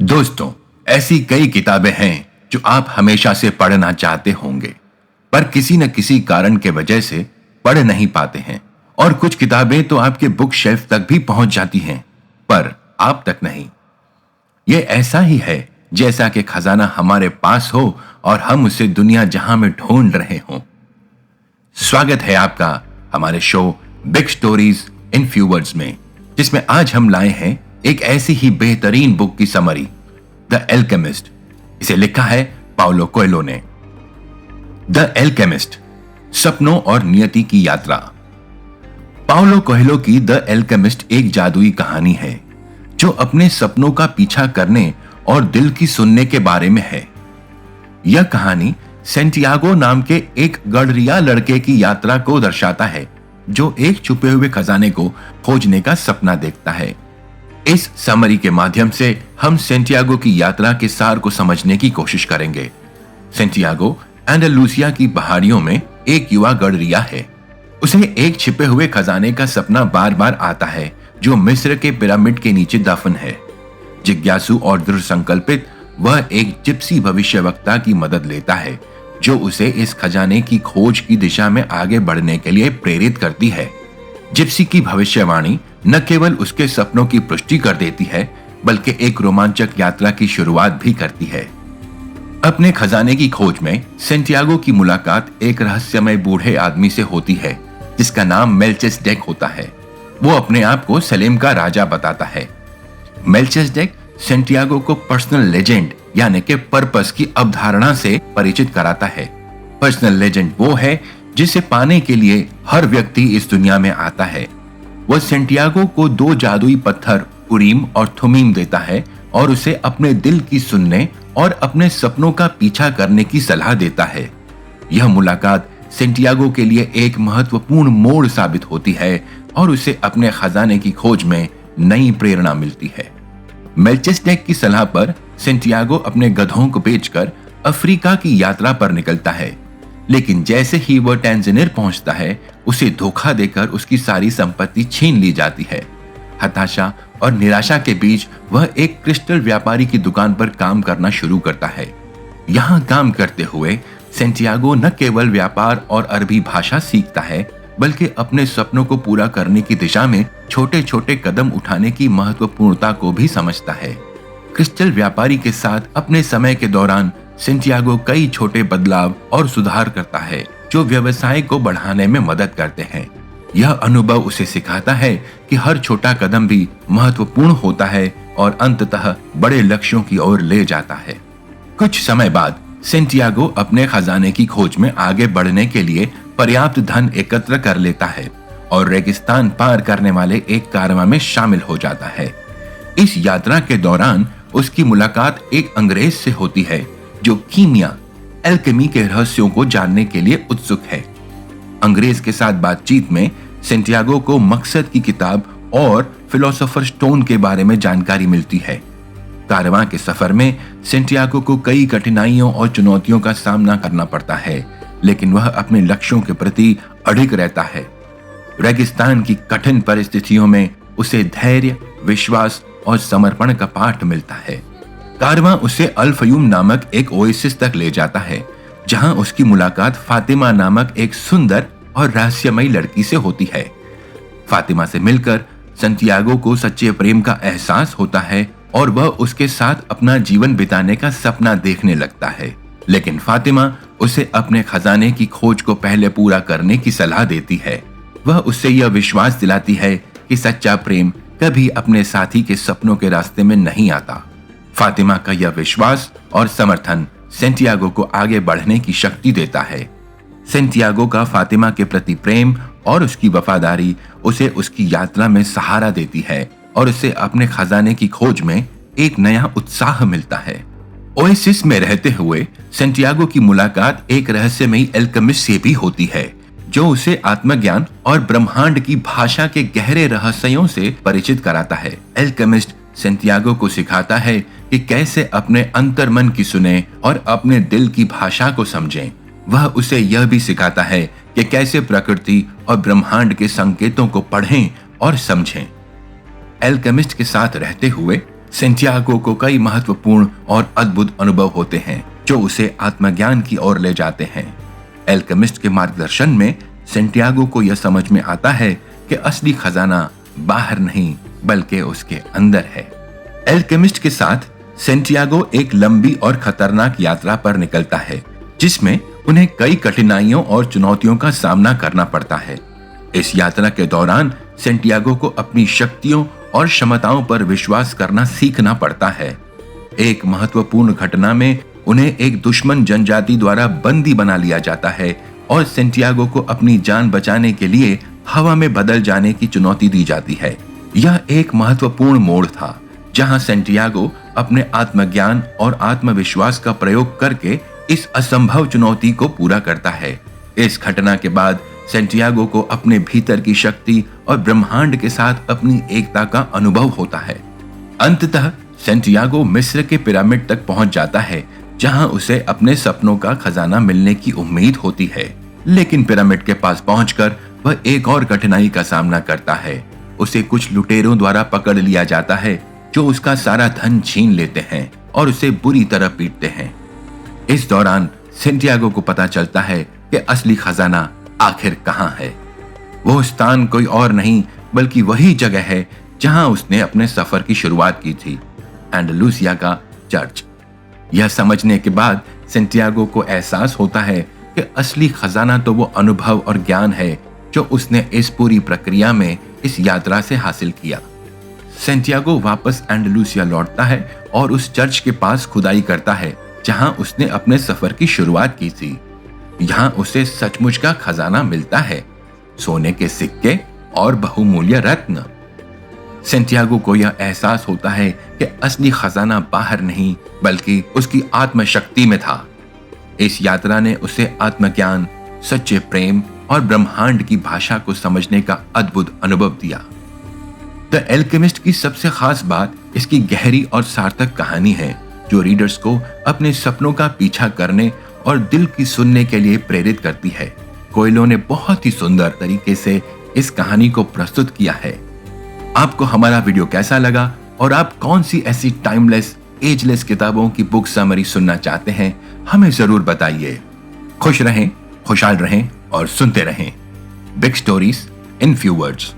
दोस्तों, ऐसी कई किताबें हैं जो आप हमेशा से पढ़ना चाहते होंगे, पर किसी न किसी कारण के वजह से पढ़ नहीं पाते हैं। और कुछ किताबें तो आपके बुक शेल्फ तक भी पहुंच जाती हैं, पर आप तक नहीं। ये ऐसा ही है जैसा कि खजाना हमारे पास हो और हम उसे दुनिया जहां में ढूंढ रहे हों। स्वागत है आपका हमारे show big stories in few words में, जिसमें आज हम लाए हैं एक ऐसी ही बेहतरीन बुक की समरी, द एल्केमिस्ट। इसे लिखा है पाउलो कोएल्हो ने। द एल्केमिस्ट, सपनों और नियति की यात्रा। पाउलो कोएल्हो की द एल्केमिस्ट एक जादुई कहानी है जो अपने सपनों का पीछा करने और दिल की सुनने के बारे में है। यह कहानी सेंटियागो नाम के एक गडरिया लड़के की यात्रा को दर्शाता है जो एक छुपे हुए खजाने को खोजने का सपना देखता है। इस समरी के माध्यम से हम सेंटियागो की यात्रा के सार को समझने की कोशिश करेंगे। सेंटियागो एंडालुसिया की पहाड़ियों में एक युवा गडरिया है। उसे एक छिपे हुए खजाने का सपना बार बार आता है जो मिस्र के पिरामिड के नीचे दफन है। जिज्ञासु और दृढ़ संकल्पित, वह एक जिप्सी भविष्यवक्ता की मदद लेता है जो उसे इस खजाने की खोज की दिशा में आगे बढ़ने के लिए प्रेरित करती है। जिप्सी की भविष्यवाणी न केवल उसके सपनों की पुष्टि कर देती है, बल्कि एक रोमांचक यात्रा की शुरुआत भी करती है। अपने खजाने की खोज में सेंटियागो की मुलाकात एक रहस्यमय बूढ़े आदमी से होती है जिसका नाम मेल्चिसेडेक होता है। वो अपने आप को सलेम का राजा बताता है। मेल्चिसेडेक सेंटियागो को पर्सनल लेजेंड यानी कि पर्पस की अवधारणा से परिचित कराता है। पर्सनल लेजेंड वो है जिसे पाने के लिए हर व्यक्ति इस दुनिया में आता है। वह सेंटियागो को दो जादुई पत्थर उरीम और थुमीम देता है और उसे अपने दिल की सुनने और अपने सपनों का पीछा करने की सलाह देता है। यह मुलाकात सेंटियागो के लिए एक महत्वपूर्ण मोड़ साबित होती है और उसे अपने खजाने की खोज में नई प्रेरणा मिलती है। मेल्चिसेडेक की सलाह पर सेंटियागो अपने गधों को बेचकर अफ्रीका की यात्रा पर निकलता है, लेकिन जैसे ही वह टैंजानिया पहुंचता है, उसे धोखा देकर उसकी सारी संपत्ति छीन ली जाती है। हताशा और निराशा के बीच वह एक क्रिस्टल व्यापारी की दुकान पर काम करना शुरू करता है। यहाँ काम करते हुए सेंटियागो न केवल व्यापार और अरबी भाषा सीखता है, बल्कि अपने सपनों को पूरा करने की दिशा में छोटे छोटे कदम उठाने की महत्वपूर्णता को भी समझता है। क्रिस्टल व्यापारी के साथ अपने समय के दौरान सेंटियागो कई छोटे बदलाव और सुधार करता है जो व्यवसाय को बढ़ाने में मदद करते हैं। यह अनुभव उसे सिखाता है कि हर छोटा कदम भी महत्वपूर्ण होता है और अंततः बड़े लक्ष्यों की ओर ले जाता है। कुछ समय बाद सेंटियागो अपने खजाने की खोज में आगे बढ़ने के लिए पर्याप्त धन एकत्र कर लेता है और रेगिस्तान पार करने वाले एक कारवां में शामिल हो जाता है। इस यात्रा के दौरान उसकी मुलाकात एक अंग्रेज से होती है जो कीमिया एल्केमी के रहस्यों को जानने के लिए उत्सुक है। अंग्रेज के साथ बातचीत में सेंटियागो को मकसद की किताब और फिलोसोफर स्टोन के बारे में जानकारी मिलती है। कारवां के सफर में सेंटियागो को कई कठिनाइयों और चुनौतियों का सामना करना पड़ता है, लेकिन वह अपने लक्ष्यों के प्रति अडिग रहता है। रेगिस्तान की कठिन परिस्थितियों में उसे धैर्य, विश्वास और समर्पण का पाठ मिलता है। कारवां उसे अल फयूम नामक एक ओएसिस तक ले जाता है, जहां उसकी मुलाकात फातिमा नामक एक सुंदर और रहस्यमयी लड़की से होती है। फातिमा से मिलकर सेंटियागो को सच्चे प्रेम का एहसास होता है और वह उसके साथ अपना जीवन बिताने का सपना देखने लगता है। लेकिन फातिमा उसे अपने खजाने की खोज को पहले पूरा करने की सलाह देती है। वह उससे यह विश्वास दिलाती है कि सच्चा प्रेम कभी अपने साथी के सपनों के रास्ते में नहीं आता। फातिमा का यह विश्वास और समर्थन सेंटियागो को आगे बढ़ने की शक्ति देता है। सेंटियागो का फातिमा के प्रति प्रेम और उसकी वफादारी उसे उसकी यात्रा में सहारा देती है और उसे अपने खजाने की खोज में एक नया उत्साह मिलता है। ओएसिस में रहते हुए सेंटियागो की मुलाकात एक रहस्यमयी एल्केमिस्ट से भी होती है जो उसे आत्मज्ञान और ब्रह्मांड की भाषा के गहरे रहस्यों से परिचित कराता है। एल्केमिस्ट सेंटियागो को सिखाता है कि कैसे अपने अंतर्मन की सुने और अपने दिल की भाषा को समझें। वह उसे यह भी सिखाता है कि कैसे प्रकृति और ब्रह्मांड के संकेतों को पढ़ें और समझें। एल्केमिस्ट के साथ रहते हुए सेंटियागो को कई महत्वपूर्ण और अद्भुत अनुभव होते हैं जो उसे आत्मज्ञान की ओर ले जाते हैं। एल्केमिस्ट के मार्गदर्शन में सेंटियागो को यह समझ में आता है कि असली खजाना बाहर नहीं बल्कि उसके अंदर है। एल्केमिस्ट के साथ सेंटियागो एक लंबी और खतरनाक यात्रा पर निकलता है जिसमें उन्हें कई कठिनाइयों और चुनौतियों का सामना करना पड़ता है। इस यात्रा के दौरान सेंटियागो को अपनी शक्तियों और क्षमताओं पर विश्वास करना सीखना पड़ता है। एक महत्वपूर्ण घटना में उन्हें एक दुश्मन जनजाति द्वारा बंदी बना लिया जाता है और सेंटियागो को अपनी जान बचाने के लिए हवा में बदल जाने की चुनौती दी जाती है। यह एक महत्वपूर्ण मोड़ था जहां सेंटियागो अपने आत्मज्ञान और आत्मविश्वास का प्रयोग करके इस असंभव चुनौती को पूरा करता है। इस घटना के बाद सेंटियागो को अपने भीतर की शक्ति और ब्रह्मांड के साथ अपनी एकता का अनुभव होता है। अंततः सेंटियागो मिस्र के पिरामिड तक पहुंच जाता है जहां उसे अपने सपनों का खजाना मिलने की उम्मीद होती है, लेकिन पिरामिड के पास पहुंचकर वह एक और कठिनाई का सामना करता है। उसे कुछ लुटेरों द्वारा पकड़ लिया जाता है जो उसका सारा धन छीन लेते हैं और उसे बुरी तरह पीटते हैं। इस दौरान सेंटियागो को पता चलता है कि असली खजाना आखिर कहां है। वो स्थान कोई और नहीं बल्कि वही जगह है जहां उसने अपने सफर की शुरुआत की थी, एंडलुसिया का चर्च। यह समझने के बाद सेंटियागो को एहसास होता है कि असली खजाना तो वो अनुभव और ज्ञान है जो उसने इस पूरी प्रक्रिया में इस यात्रा से हासिल किया। सेंटियागो वापस एंडलुसिया लौटता है और उस चर्च के पास खुदाई करता है जहां उसने अपने सफर की शुरुआत की थी। यहां उसे सचमुच का खजाना मिलता है, सोने के सिक्के और बहुमूल्य रत्न। सेंटियागो को यह एहसास होता है कि असली खजाना बाहर नहीं बल्कि उसकी आत्मशक्ति में था। इस यात्रा ने उसे आत्मज्ञान, सच्चे प्रेम और ब्रह्मांड की भाषा को समझने का अद्भुत अनुभव दिया। द एल्केमिस्ट की सबसे खास बात इसकी गहरी और सार्थक कहानी है जो रीडर्स को अपने सपनों का पीछा करने और दिल की सुनने के लिए प्रेरित करती है। कोएल्हो ने बहुत ही सुंदर तरीके से इस कहानी को प्रस्तुत किया है। आपको हमारा वीडियो कैसा लगा और आप कौन सी ऐसी टाइमलेस, एजलेस किताबों की बुक समरी सुनना चाहते हैं, हमें जरूर बताइए। खुश रहें, खुशहाल रहें और सुनते रहें big stories in few words.